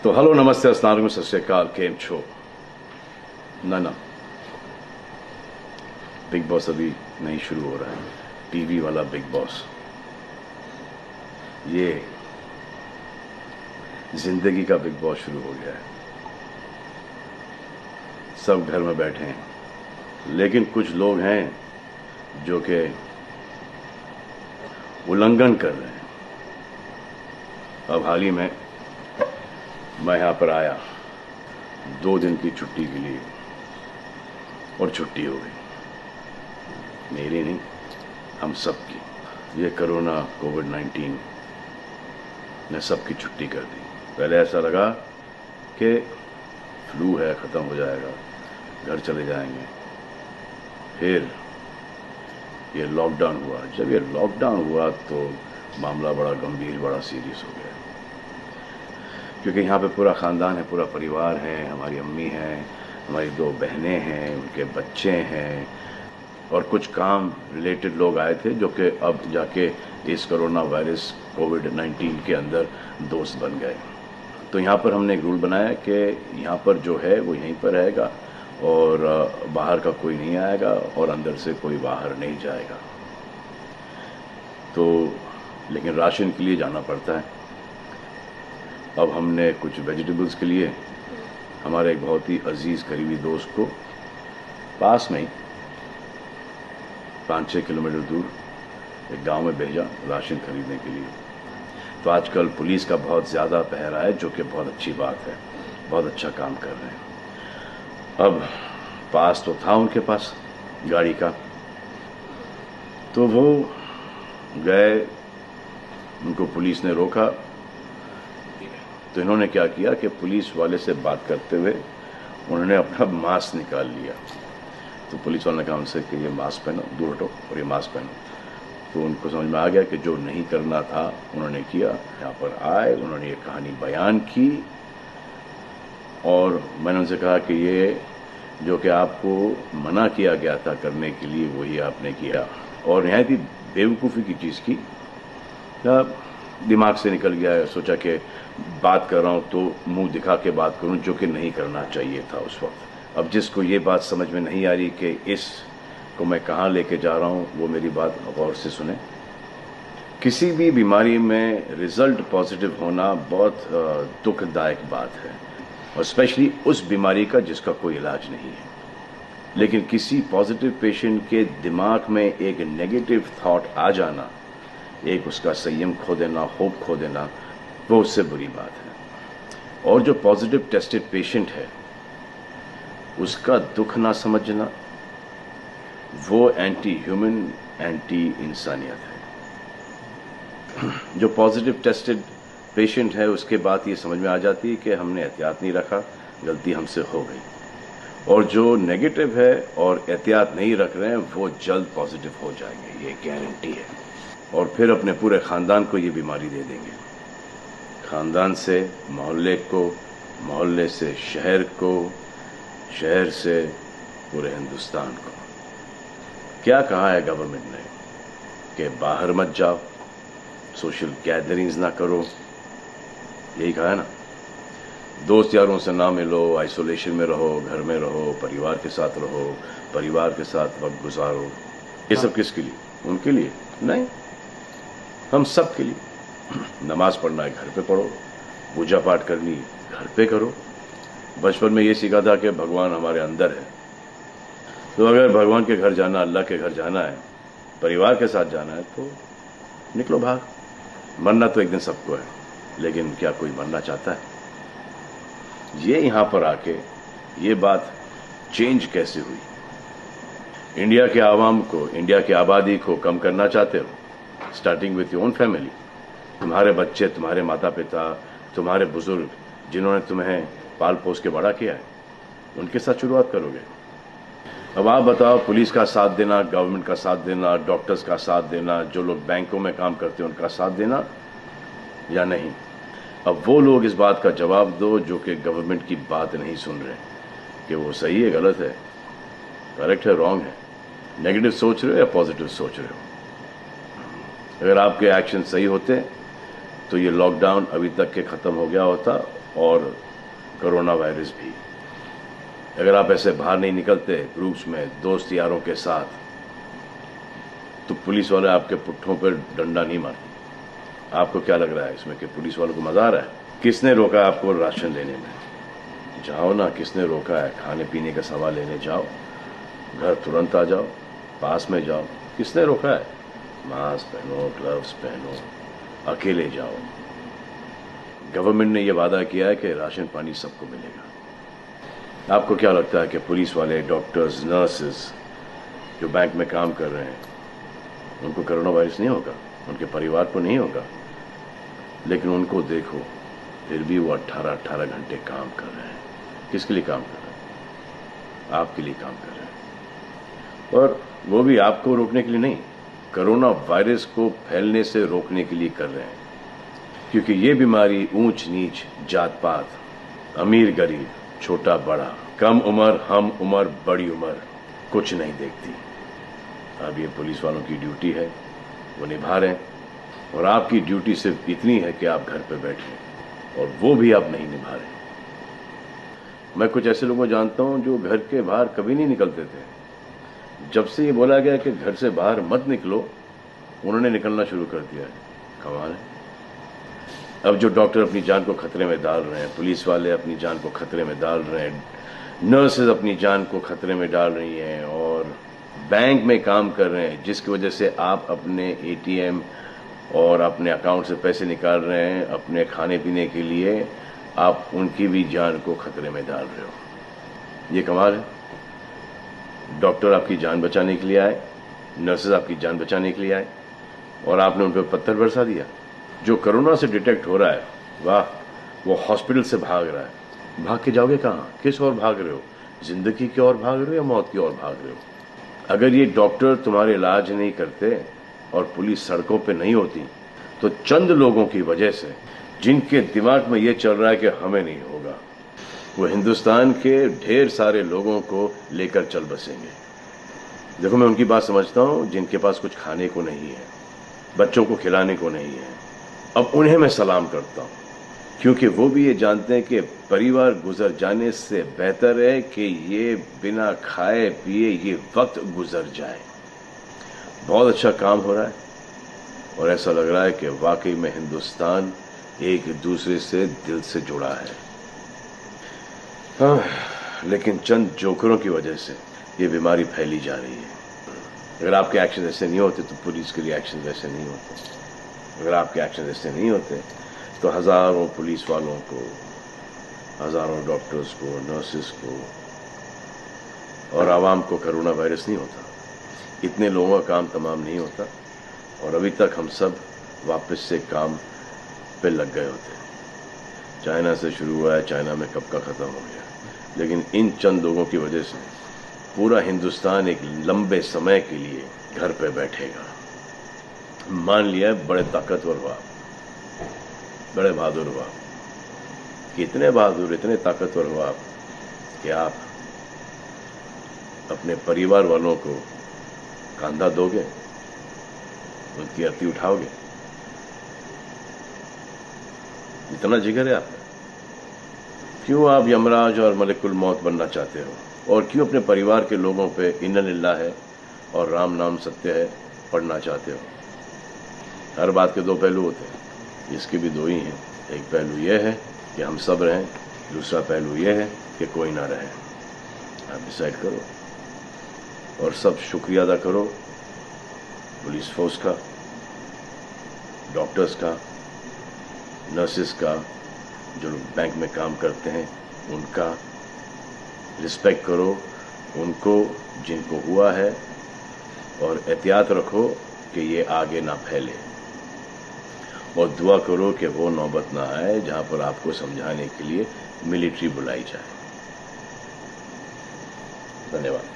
तो हेलो नमस्ते अस्सलाम वालेकुम सत श्री अकाल केम छो ना बिग बॉस अभी नहीं शुरू हो रहा है। टीवी वाला बिग बॉस, ये जिंदगी का बिग बॉस शुरू हो गया है। सब घर में बैठे हैं, लेकिन कुछ लोग हैं जो कि उल्लंघन कर रहे हैं। अब हाल ही में मैं यहां पर आया 2 दिन की छुट्टी के लिए, और छुट्टी हो गई। मेरी नहीं, हम सब की। ये कोरोना कोविड-19 ने सबकी छुट्टी कर दी। पहले ऐसा लगा कि फ्लू है, ख़त्म हो जाएगा, घर चले जाएंगे। फिर ये लॉकडाउन हुआ। जब ये लॉकडाउन हुआ तो मामला बड़ा गंभीर, बड़ा सीरियस हो गया, क्योंकि यहाँ पे पूरा ख़ानदान है, पूरा परिवार है। हमारी अम्मी हैं, हमारी 2 बहनें हैं, उनके बच्चे हैं, और कुछ काम रिलेटेड लोग आए थे जो कि अब जाके इस कोरोना वायरस कोविड-19 के अंदर दोस्त बन गए। तो यहाँ पर हमने एक रूल बनाया कि यहाँ पर जो है वो यहीं पर रहेगा, और बाहर का कोई नहीं आएगा, और अंदर से कोई बाहर नहीं जाएगा। तो लेकिन राशन के लिए जाना पड़ता है। अब हमने कुछ वेजिटेबल्स के लिए हमारे एक बहुत ही अजीज़ करीबी दोस्त को पास में ही 5-6 किलोमीटर दूर एक गांव में भेजा राशन खरीदने के लिए। तो आजकल पुलिस का बहुत ज़्यादा पहरा है, जो कि बहुत अच्छी बात है, बहुत अच्छा काम कर रहे हैं। अब पास तो था उनके पास गाड़ी का, तो वो गए, उनको पुलिस ने रोका। तो इन्होंने क्या किया कि पुलिस वाले से बात करते हुए उन्होंने अपना मास्क निकाल लिया। तो पुलिस वाले ने कहा उनसे कि ये मास्क पहनो, दूर हटो और ये मास्क पहनो। तो उनको समझ में आ गया कि जो नहीं करना था उन्होंने किया। यहाँ पर आए, उन्होंने ये कहानी बयान की, और मैंने उनसे कहा कि ये जो कि आपको मना किया गया था करने के लिए, वही आपने किया, और नहायत ही बेवकूफ़ी की चीज़ की। दिमाग से निकल गया। सोचा कि बात कर रहा हूँ तो मुंह दिखा के बात करूँ, जो कि नहीं करना चाहिए था उस वक्त। अब जिसको ये बात समझ में नहीं आ रही कि इसको मैं कहाँ लेके जा रहा हूँ, वो मेरी बात गौर से सुने। किसी भी बीमारी में रिजल्ट पॉजिटिव होना बहुत दुखदायक बात है, और स्पेशली उस बीमारी का जिसका कोई इलाज नहीं है। लेकिन किसी पॉजिटिव पेशेंट के दिमाग में एक नेगेटिव थॉट आ जाना, एक उसका संयम खो देना, होप खो देना, वो उससे बुरी बात है। और जो पॉजिटिव टेस्टेड पेशेंट है, उसका दुख ना समझना, वो एंटी ह्यूमन, एंटी इंसानियत है। जो पॉजिटिव टेस्टेड पेशेंट है, उसके बाद ये समझ में आ जाती है कि हमने एहतियात नहीं रखा, गलती हमसे हो गई। और जो नेगेटिव है और एहतियात नहीं रख रहे हैं, वो जल्द पॉजिटिव हो जाएंगे, ये गारंटी है। और फिर अपने पूरे ख़ानदान को ये बीमारी दे देंगे। ख़ानदान से मोहल्ले को, मोहल्ले से शहर को, शहर से पूरे हिंदुस्तान को। क्या कहा है गवर्नमेंट ने कि बाहर मत जाओ, सोशल गैदरिंग्स ना करो, यही कहा है ना। दोस्त यारों से ना मिलो, आइसोलेशन में रहो, घर में रहो, परिवार के साथ रहो, परिवार के साथ वक्त गुजारो। ये सब किसके लिए? उनके लिए नहीं, हम सब के लिए। नमाज पढ़ना है घर पे पढ़ो, पूजा पाठ करनी घर पे करो। बचपन में ये सीखा था कि भगवान हमारे अंदर है, तो अगर भगवान के घर जाना, अल्लाह के घर जाना है, परिवार के साथ जाना है, तो निकलो बाहर। मरना तो एक दिन सबको है, लेकिन क्या कोई मरना चाहता है? ये यहाँ पर आके ये बात चेंज कैसे हुई? इंडिया के आवाम को, इंडिया की आबादी को कम करना चाहते हो? Starting with your own family. तुम्हारे बच्चे, तुम्हारे माता पिता, तुम्हारे बुजुर्ग, जिन्होंने तुम्हें पाल पोस के बड़ा किया है, उनके साथ शुरुआत करोगे। अब आप बताओ, पुलिस का साथ देना, गवर्नमेंट का साथ देना, डॉक्टर्स का साथ देना, जो लोग बैंकों में काम करते हैं उनका साथ देना या नहीं? अब वो लोग इस बात का जवाब दो जो कि गवर्नमेंट की बात नहीं सुन रहे, कि वो सही है, गलत है, करेक्ट है, रॉन्ग है, नेगेटिव सोच रहे हो या पॉजिटिव सोच रहे हो। अगर आपके एक्शन सही होते तो ये लॉकडाउन अभी तक के ख़त्म हो गया होता, और कोरोना वायरस भी। अगर आप ऐसे बाहर नहीं निकलते ग्रुप्स में दोस्त यारों के साथ, तो पुलिस वाले आपके पुट्ठों पर डंडा नहीं मारते। आपको क्या लग रहा है इसमें कि पुलिस वालों को मजा आ रहा है? किसने रोका आपको राशन लेने में? जाओ ना, किसने रोका है? खाने पीने का सामान लेने जाओ, घर तुरंत आ जाओ, पास में जाओ। किसने रोका है? मास्क पहनो, ग्लव्स पहनो, अकेले जाओ। गवर्नमेंट ने यह वादा किया है कि राशन पानी सबको मिलेगा। आपको क्या लगता है कि पुलिस वाले, डॉक्टर्स, नर्सेस जो बैंक में काम कर रहे हैं, उनको कोरोना वायरस नहीं होगा? उनके परिवार को नहीं होगा? लेकिन उनको देखो, फिर भी वो 18-18 घंटे काम कर रहे हैं। किसके लिए काम कर रहे हैं? आपके लिए काम कर रहे हैं। और वो भी आपको रोकने के लिए नहीं, कोरोना वायरस को फैलने से रोकने के लिए कर रहे हैं। क्योंकि ये बीमारी ऊंच नीच, जात पात, अमीर गरीब, छोटा बड़ा, कम उम्र, हम उम्र, बड़ी उम्र कुछ नहीं देखती। अब ये पुलिस वालों की ड्यूटी है, वो निभा रहे हैं। और आपकी ड्यूटी सिर्फ इतनी है कि आप घर पे बैठे, और वो भी आप नहीं निभा रहे। मैं कुछ ऐसे लोगों को जानता हूं जो घर के बाहर कभी नहीं निकलते थे। जब से ये बोला गया कि घर से बाहर मत निकलो, उन्होंने निकलना शुरू कर दिया है। कमाल है। अब जो डॉक्टर अपनी जान को खतरे में डाल रहे हैं, पुलिस वाले अपनी जान को खतरे में डाल रहे हैं, नर्सेज अपनी जान को खतरे में डाल रही हैं, और बैंक में काम कर रहे हैं, जिसकी वजह से आप अपने एटीएम और अपने अकाउंट से पैसे निकाल रहे हैं अपने खाने पीने के लिए, आप उनकी भी जान को खतरे में डाल रहे हो। ये कमाल है। डॉक्टर आपकी जान बचाने के लिए आए, नर्सेज आपकी जान बचाने के लिए आए, और आपने उन पर पत्थर बरसा दिया। जो कोरोना से डिटेक्ट हो रहा है, वाह, वो हॉस्पिटल से भाग रहा है। भाग के जाओगे कहाँ? किस ओर भाग रहे हो? जिंदगी की ओर भाग रहे हो या मौत की ओर भाग रहे हो? अगर ये डॉक्टर तुम्हारे इलाज नहीं करते और पुलिस सड़कों पे नहीं होती, तो चंद लोगों की वजह से, जिनके दिमाग में ये चल रहा है कि हमें नहीं होगा, वो हिंदुस्तान के ढेर सारे लोगों को लेकर चल बसेंगे। देखो, मैं उनकी बात समझता हूँ जिनके पास कुछ खाने को नहीं है, बच्चों को खिलाने को नहीं है। अब उन्हें मैं सलाम करता हूँ, क्योंकि वो भी ये जानते हैं कि परिवार गुजर जाने से बेहतर है कि ये बिना खाए पिए ये वक्त गुजर जाए। बहुत अच्छा काम हो रहा है, और ऐसा लग रहा है कि वाकई में हिंदुस्तान एक दूसरे से दिल से जुड़ा है। हाँ, लेकिन चंद जोकरों की वजह से ये बीमारी फैली जा रही है। अगर आपके एक्शन ऐसे नहीं होते तो पुलिस के लिए एक्शन वैसे नहीं होते। अगर आपके एक्शन ऐसे नहीं होते तो हजारों पुलिस वालों को, हजारों डॉक्टर्स को, नर्सेस को और आवाम को कोरोना वायरस नहीं होता। इतने लोगों का काम तमाम नहीं होता, और अभी तक हम सब वापस से काम पे लग गए होते। चाइना से शुरू हुआ है, चाइना में कब का ख़त्म हो गया। लेकिन इन चंद लोगों की वजह से पूरा हिंदुस्तान एक लंबे समय के लिए घर पे बैठेगा। मान लिया बड़े ताकतवर हुआ, बड़े बहादुर हुआ। इतने बहादुर, इतने ताकतवर हुआ कि आप अपने परिवार वालों को कंधा दोगे, उनकी अर्थी उठाओगे। इतना जिगर है आप? क्यों आप यमराज और मलिकुल मौत बनना चाहते हो? और क्यों अपने परिवार के लोगों पे इन्ना लिल्लाह है और राम नाम सत्य है पढ़ना चाहते हो? हर बात के दो पहलू होते हैं, इसके भी दो ही हैं। एक पहलू यह है कि हम सब रहें, दूसरा पहलू यह है कि कोई ना रहे। आप डिसाइड करो, और सब शुक्रिया अदा करो पुलिस फोर्स का, डॉक्टर्स का, नर्सेस का, जो लोग बैंक में काम करते हैं उनका। रिस्पेक्ट करो उनको जिनको हुआ है, और एहतियात रखो कि ये आगे ना फैले, और दुआ करो कि वो नौबत ना आए जहां पर आपको समझाने के लिए मिलिट्री बुलाई जाए। धन्यवाद।